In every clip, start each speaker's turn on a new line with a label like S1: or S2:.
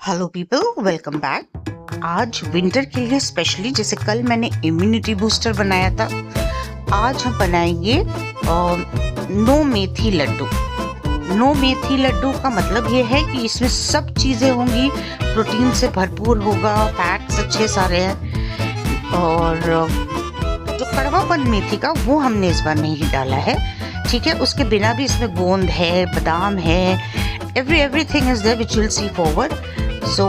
S1: Hello people, welcome back. आज winter के लिए स्पेशली, जैसे कल मैंने इम्यूनिटी बूस्टर बनाया था, आज हम बनाएंगे नो मेथी लड्डू। नो मेथी लड्डू का मतलब ये है कि इसमें सब चीज़ें होंगी, प्रोटीन से भरपूर होगा, फैट्स अच्छे सारे हैं, और जो कड़वापन मेथी का वो हमने इस बार नहीं डाला है। ठीक है, उसके बिना भी इसमें गोंद है, बादाम है, everything is there which you'll see forward. So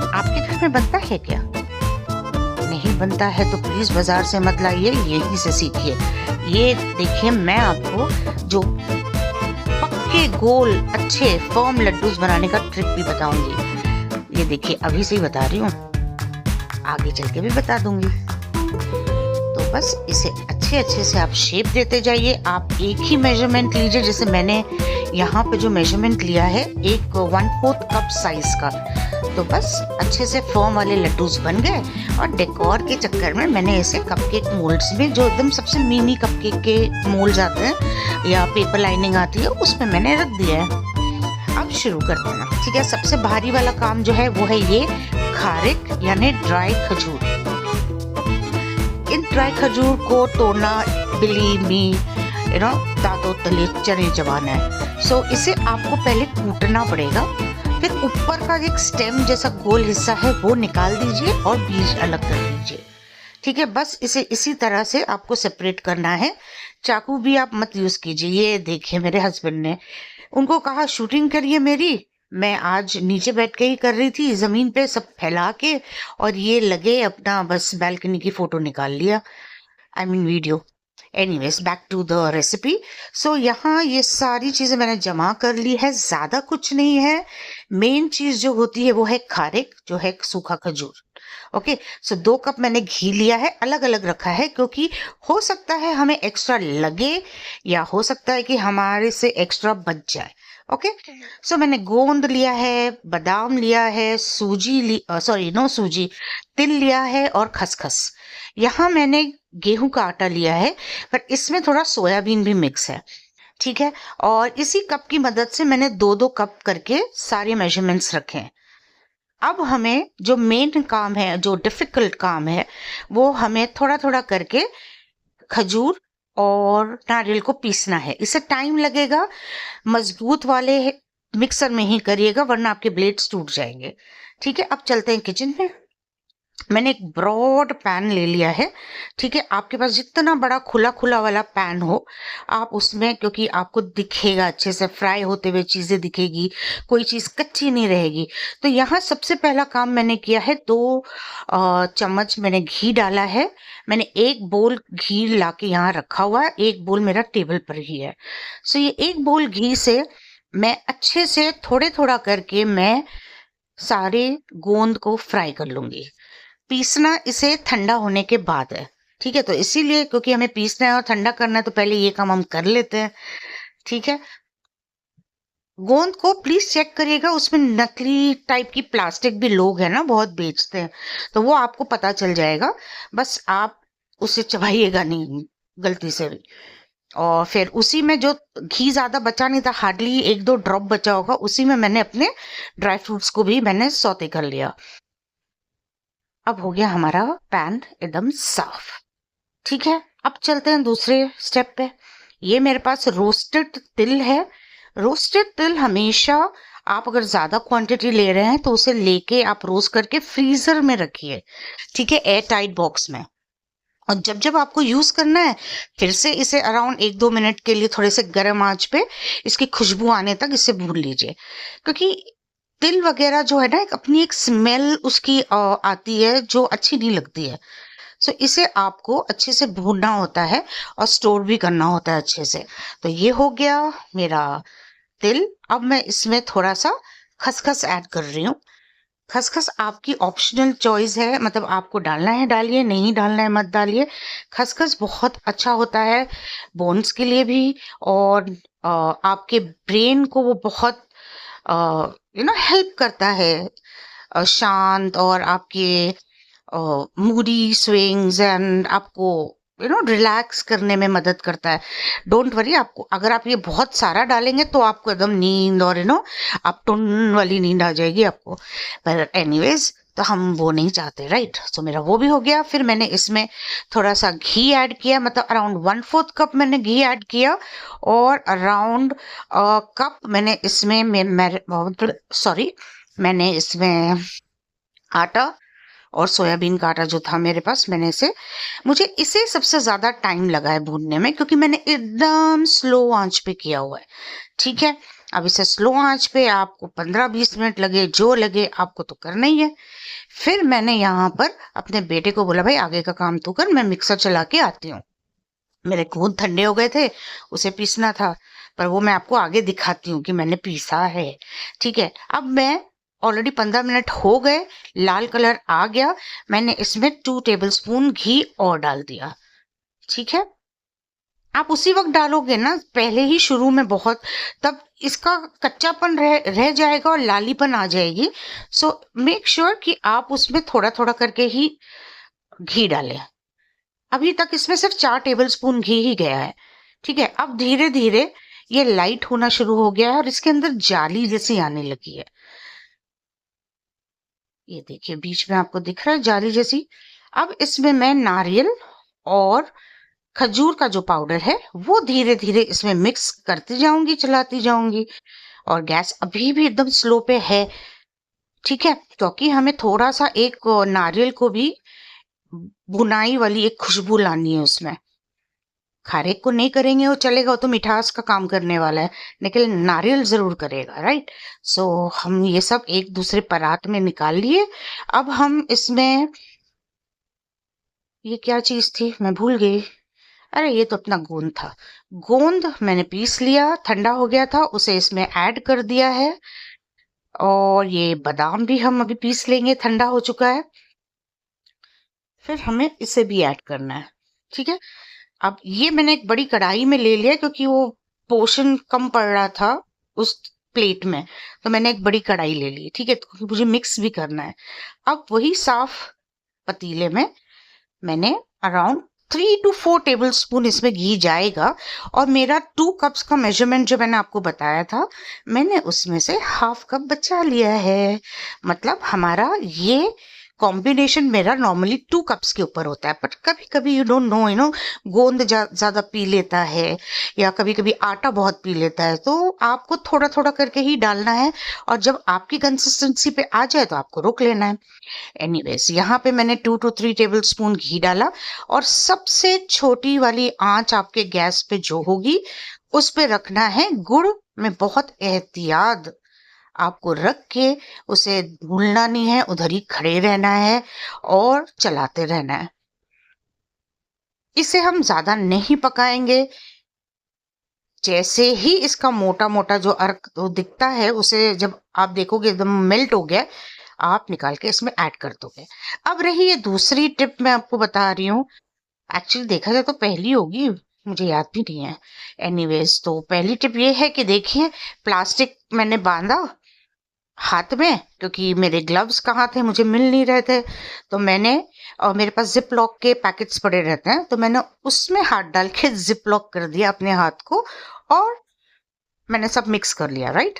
S1: आपके घर में बनता है क्या? नहीं बनता है तो प्लीज बाजार से मत लाइए, यहीं से सीखिए। ये देखिए, मैं आपको जो पक्के गोल अच्छे फर्म लड्डूस बनाने का ट्रिक भी बताऊंगी। ये देखिए, अभी से ही बता रही हूँ, आगे चल के भी बता दूंगी। तो बस इसे अच्छे से आप शेप देते जाइए। आप एक ही मेजरमेंट लीजिए, जैसे मैंने यहाँ पे जो मेजरमेंट लिया है, एक 1/4 कप साइज का। तो बस अच्छे से फॉर्म वाले लड्डूस बन गए, और डेकोर के चक्कर में मैंने इसे कपकेक मोल्ड्स में, जो एकदम सबसे मिनी कपकेक के मोल्ड्स आते हैं या पेपर लाइनिंग आती है, उसमें मैंने रख दिया है। अब शुरू करते हैं। ठीक है, सबसे भारी वाला काम जो है वो है ये खारिक यानी ड्राई खजूर। इन ड्राई खजूर को तोड़ना, बिलीव मी, दांतों तले चने चबाना है। सो इसे आपको पहले कूटना पड़ेगा, फिर ऊपर का एक स्टेम जैसा गोल हिस्सा है वो निकाल दीजिए और बीज अलग कर लीजिए। ठीक है, बस इसे इसी तरह से आपको सेपरेट करना है। चाकू भी आप मत यूज कीजिए। ये देखिए, मेरे हस्बैंड ने उनको कहा शूटिंग करिए मेरी, मैं आज नीचे बैठ के ही कर रही थी, जमीन पे सब फैला के, और ये लगे अपना बस बालकनी की फोटो निकाल लिया, I mean video. Anyways, back to the recipe. So यहाँ ये सारी चीजें मैंने जमा कर ली है, ज्यादा कुछ नहीं है। मेन चीज जो होती है वो है खारिक, जो है सूखा खजूर। ओके, सो 2 कप मैंने घी लिया है, अलग अलग रखा है, क्योंकि हो सकता है हमें एक्स्ट्रा लगे, या हो सकता है कि हमारे से एक्स्ट्रा बच जाए। ओके, सो मैंने गोंद लिया है, बादाम लिया है, तिल लिया है, और खसखस। यहाँ मैंने गेहूं का आटा लिया है, पर इसमें थोड़ा सोयाबीन भी मिक्स है। ठीक है, और इसी कप की मदद से मैंने 2-2 कप करके सारे मेजरमेंट्स रखे हैं। अब हमें जो मेन काम है, जो डिफिकल्ट काम है, वो हमें थोड़ा थोड़ा करके खजूर और नारियल को पीसना है। इसे टाइम लगेगा, मजबूत वाले मिक्सर में ही करिएगा, वरना आपके ब्लेड्स टूट जाएंगे। ठीक है, अब चलते हैं किचन में। मैंने एक ब्रॉड पैन ले लिया है। ठीक है, आपके पास जितना बड़ा खुला खुला वाला पैन हो, आप उसमें, क्योंकि आपको दिखेगा अच्छे से, फ्राई होते हुए चीजें दिखेगी, कोई चीज कच्ची नहीं रहेगी। तो यहाँ सबसे पहला काम मैंने किया है, 2 चम्मच मैंने घी डाला है। मैंने 1 बोल घी लाके यहाँ रखा हुआ है, 1 बोल मेरा टेबल पर ही है। सो ये 1 बोल घी से मैं अच्छे से थोड़े थोड़ा करके मैं सारे गोंद को फ्राई कर लूंगी। पीसना इसे ठंडा होने के बाद है। ठीक है, तो इसीलिए, क्योंकि हमें पीसना है और ठंडा करना है, तो पहले ये काम हम कर लेते हैं। ठीक है, गोंद को प्लीज चेक करिएगा, उसमें नकली टाइप की प्लास्टिक भी लोग हैं ना, बहुत बेचते हैं, तो वो आपको पता चल जाएगा। बस आप उसे चबाइएगा नहीं गलती से भी। और फिर उसी में जो घी ज्यादा बचा नहीं था, हार्डली 1-2 ड्रॉप बचा होगा, उसी में मैंने अपने ड्राई फ्रूट्स को भी मैंने सौते कर लिया। अब हो गया हमारा पैन एकदम साफ। ठीक है, अब चलते हैं दूसरे स्टेप पे। ये मेरे पास रोस्टेड तिल है। रोस्टेड तिल हमेशा, आप अगर ज्यादा क्वांटिटी ले रहे हैं तो उसे लेके आप रोस्ट करके फ्रीजर में रखिए। ठीक है, एयर टाइट बॉक्स में। और जब जब आपको यूज करना है, फिर से इसे अराउंड 1-2 मिनट के लिए थोड़े से गर्म आंच पे इसकी खुशबू आने तक इसे भून लीजिए। क्योंकि तिल वगैरह जो है ना, एक अपनी एक स्मेल उसकी आती है, जो अच्छी नहीं लगती है। सो इसे आपको अच्छे से भूनना होता है और स्टोर भी करना होता है अच्छे से। तो ये हो गया मेरा तिल। अब मैं इसमें थोड़ा सा खसखस ऐड कर रही हूँ। खसखस आपकी ऑप्शनल चॉइस है, मतलब आपको डालना है डालिए, नहीं डालना है मत डालिए। खसखस बहुत अच्छा होता है बोन्स के लिए भी, और आपके ब्रेन को वो बहुत हेल्प करता है, शांत, और आपके मूडी स्विंग्स एंड आपको रिलैक्स करने में मदद करता है। डोंट वरी, आपको अगर आप ये बहुत सारा डालेंगे तो आपको एकदम नींद और आप टुन वाली नींद आ जाएगी आपको। पर एनीवेज, तो हम वो नहीं चाहते, राइट। सो मेरा वो भी हो गया। फिर मैंने इसमें थोड़ा सा घी ऐड किया, मतलब अराउंड 1/4 कप मैंने घी ऐड किया। और अराउंड कप मैंने इसमें सॉरी, मैंने इसमें आटा और सोयाबीन का आटा जो था मेरे पास, मुझे इसे सबसे ज्यादा टाइम लगा है भूनने में, क्योंकि मैंने एकदम स्लो आंच पे किया हुआ है। ठीक है, अब इसे स्लो आंच पे आपको 15-20 मिनट लगे, जो लगे, आपको तो करना ही है। फिर मैंने यहाँ पर अपने बेटे को बोला, भाई आगे का काम तू कर, मैं मिक्सर चला के आती हूँ। मेरे खून ठंडे हो गए थे, उसे पीसना था, पर वो मैं आपको आगे दिखाती हूँ कि मैंने पीसा है। ठीक है, अब मैं ऑलरेडी 15 मिनट हो गए, लाल कलर आ गया, मैंने इसमें 2 टेबलस्पून घी और डाल दिया। ठीक है, आप उसी वक्त डालोगे ना, पहले ही शुरू में बहुत, तब इसका कच्चापन रह जाएगा और लालीपन आ जाएगी। सो मेक श्योर कि आप उसमें थोड़ा थोड़ा करके ही घी डालें। अभी तक इसमें सिर्फ 4 टेबलस्पून घी ही गया है। ठीक है, अब धीरे धीरे ये लाइट होना शुरू हो गया है और इसके अंदर जाली जैसी आने लगी है। ये देखिए, बीच में आपको दिख रहा है जाली जैसी। अब इसमें मैं नारियल और खजूर का जो पाउडर है वो धीरे धीरे इसमें मिक्स करती जाऊंगी, चलाती जाऊंगी। और गैस अभी भी एकदम स्लो पे है। ठीक है, क्योंकि हमें थोड़ा सा एक नारियल को भी भुनाई वाली एक खुशबू लानी है उसमें। खारे को नहीं करेंगे वो चलेगा, वो तो मिठास का काम करने वाला है, लेकिन नारियल जरूर करेगा, राइट। सो हम ये सब एक दूसरे परात में निकाल लिए। अब हम इसमें, ये क्या चीज थी मैं भूल गई, अरे ये तो अपना गोंद था। गोंद मैंने पीस लिया, ठंडा हो गया था, उसे इसमें ऐड कर दिया है। और ये बादाम भी हम अभी पीस लेंगे, ठंडा हो चुका है। फिर हमें इसे भी ऐड करना है। ठीक है, अब ये मैंने एक बड़ी कढ़ाई में ले लिया, क्योंकि वो पोर्शन कम पड़ रहा था उस प्लेट में, तो मैंने एक बड़ी कढ़ाई ले ली। ठीक है, तो मुझे मिक्स भी करना है। अब वही साफ पतीले में मैंने अराउंड 3 to 4 टेबल स्पून इसमें घी जाएगा। और मेरा 2 कप्स का मेजरमेंट जो मैंने आपको बताया था, मैंने उसमें से हाफ कप बचा लिया है। मतलब हमारा ये कॉम्बिनेशन मेरा नॉर्मली 2 कप्स के ऊपर होता है, बट कभी कभी यू डोंट नो, गोंद ज्यादा पी लेता है, या कभी कभी आटा बहुत पी लेता है, तो आपको थोड़ा थोड़ा करके ही डालना है। और जब आपकी कंसिस्टेंसी पे आ जाए तो आपको रोक लेना है। एनीवेज, यहाँ पे मैंने 2 to 3 टेबल स्पून घी डाला। और सबसे छोटी वाली आंच आपके गैस पे जो होगी उस पे रखना है। गुड़ में बहुत एहतियात आपको रख के उसे भूलना नहीं है, उधर ही खड़े रहना है और चलाते रहना है। इसे हम ज्यादा नहीं पकाएंगे। जैसे ही इसका मोटा मोटा जो अर्क दिखता है, उसे जब आप देखोगे एकदम मेल्ट हो गया, आप निकाल के इसमें ऐड कर दोगे। अब रही ये दूसरी टिप मैं आपको बता रही हूँ, एक्चुअली देखा जाए तो पहली होगी, मुझे याद भी नहीं है। एनीवेज, तो पहली टिप ये है कि देखिए, प्लास्टिक मैंने बांधा हाथ में, क्योंकि मेरे ग्लव्स कहाँ थे मुझे मिल नहीं रहे थे, तो मैंने, और मेरे पास जिप लॉक के पैकेट्स पड़े रहते हैं, तो मैंने उसमें हाथ डाल के जिप लॉक कर दिया अपने हाथ को, और मैंने सब मिक्स कर लिया, राइट।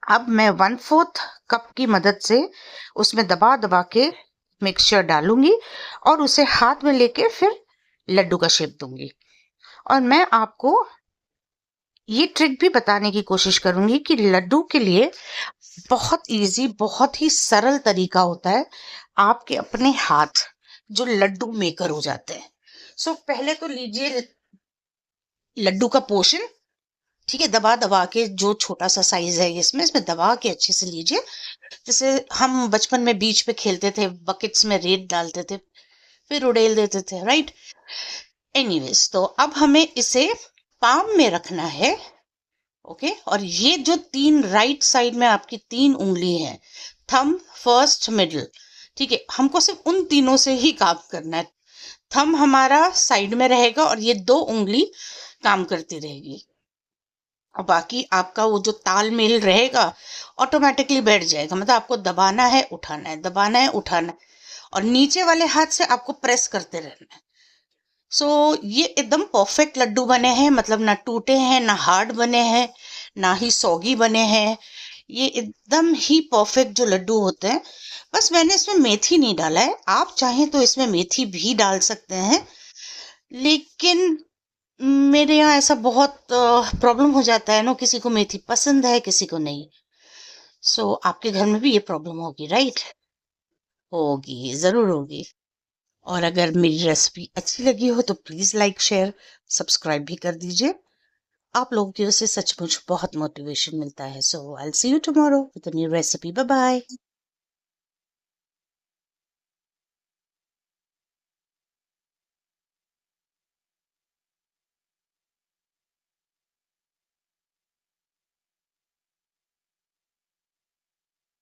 S1: अब मैं 1/4 कप की मदद से उसमें दबा दबा के मिक्सचर डालूंगी और उसे हाथ में लेके फिर लड्डू का शेप दूंगी। और मैं आपको ये ट्रिक भी बताने की कोशिश करूंगी कि लड्डू के लिए बहुत इजी, बहुत ही सरल तरीका होता है। आपके अपने हाथ जो लड्डू मेकर हो जाते हैं। सो पहले तो लीजिए लड्डू का पोर्शन। ठीक है, दबा दबा के, जो छोटा सा साइज है इसमें दबा के अच्छे से लीजिए। जैसे हम बचपन में बीच पे खेलते थे, बकेट्स में रेत डालते थे, फिर उड़ेल देते थे, राइट। एनीवेज, तो अब हमें इसे पाम में रखना है। ओके, और ये जो 3 राइट साइड में आपकी 3 उंगली है, थंब, फर्स्ट, मिडिल, ठीक है, हमको सिर्फ उन तीनों से ही काम करना है। थंब हमारा साइड में रहेगा और ये 2 उंगली काम करती रहेगी, और बाकी आपका वो जो तालमेल रहेगा ऑटोमेटिकली बैठ जाएगा। मतलब आपको दबाना है, उठाना है, दबाना है, उठाना है, और नीचे वाले हाथ से आपको प्रेस करते रहना है। सो ये एकदम परफेक्ट लड्डू बने हैं, मतलब ना टूटे हैं ना हार्ड बने हैं ना ही सौगी बने हैं। ये एकदम ही परफेक्ट जो लड्डू होते हैं। बस मैंने इसमें मेथी नहीं डाला है, आप चाहें तो इसमें मेथी भी डाल सकते हैं, लेकिन मेरे यहाँ ऐसा बहुत प्रॉब्लम हो जाता है ना, किसी को मेथी पसंद है किसी को नहीं। सो आपके घर में भी ये प्रॉब्लम होगी, राइट? होगी, जरूर होगी। और अगर मेरी रेसिपी अच्छी लगी हो तो प्लीज लाइक शेयर सब्सक्राइब भी कर दीजिए। आप लोगों की वजह से सचमुच बहुत मोटिवेशन मिलता है। So I will see you tomorrow with a new recipe. Bye bye.